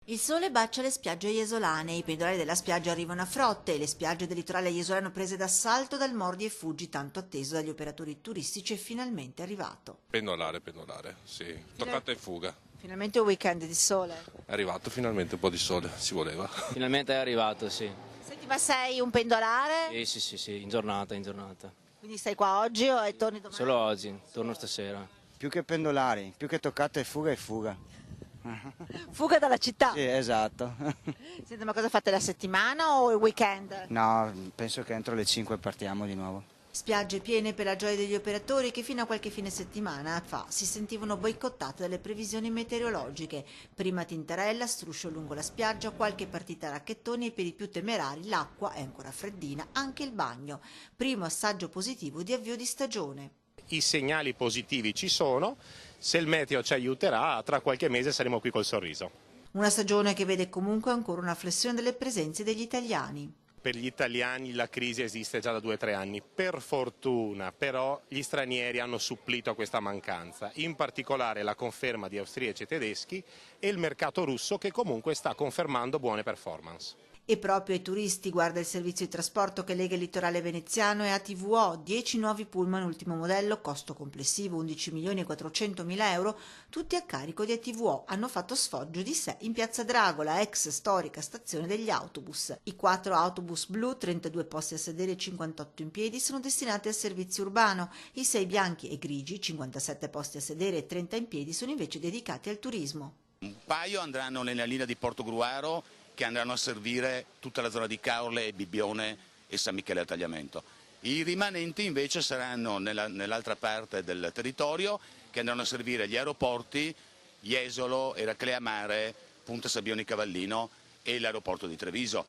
Il sole bacia le spiagge iesolane, i pendolari della spiaggia arrivano a frotte e le spiagge del litorale iesolano prese d'assalto dal mordi e fuggi tanto atteso dagli operatori turistici è finalmente arrivato. Pendolare, sì. Toccata e fuga. Finalmente un weekend di sole. È arrivato finalmente un po' di sole, si voleva. Finalmente è arrivato, sì. Senti, ma sei un pendolare? Sì, in giornata. Quindi stai qua oggi o torni domani? Solo oggi, torno stasera. Più che pendolari, più che toccata e fuga. Fuga dalla città. Sì, esatto. Senti, ma cosa fate la settimana o il weekend? No, penso che entro le 5 partiamo di nuovo. Spiagge piene per la gioia degli operatori che fino a qualche fine settimana fa si sentivano boicottate dalle previsioni meteorologiche. Prima tintarella, struscio lungo la spiaggia, qualche partita a racchettoni e per i più temerari l'acqua è ancora freddina, anche il bagno. Primo assaggio positivo di avvio di stagione. I segnali positivi ci sono, se il meteo ci aiuterà, tra qualche mese saremo qui col sorriso. Una stagione che vede comunque ancora una flessione delle presenze degli italiani. Per gli italiani la crisi esiste già da 2 o 3 anni, per fortuna però gli stranieri hanno supplito a questa mancanza, in particolare la conferma di austriaci e tedeschi e il mercato russo che comunque sta confermando buone performance. E proprio ai turisti guarda il servizio di trasporto che lega il litorale veneziano e ATVO, 10 nuovi pullman ultimo modello, costo complessivo 11.400.000 euro, tutti a carico di ATVO, hanno fatto sfoggio di sé in Piazza Dragola, ex storica stazione degli autobus. I 4 autobus blu, 32 posti a sedere e 58 in piedi, sono destinati al servizio urbano, i 6 bianchi e grigi, 57 posti a sedere e 30 in piedi, sono invece dedicati al turismo. Un paio andranno nella linea di Portogruaro, che andranno a servire tutta la zona di Caorle, Bibbione e San Michele al Tagliamento. I rimanenti invece saranno nell'altra parte del territorio, che andranno a servire gli aeroporti Jesolo, Eraclea Mare, Punta Sabbioni Cavallino e l'aeroporto di Treviso.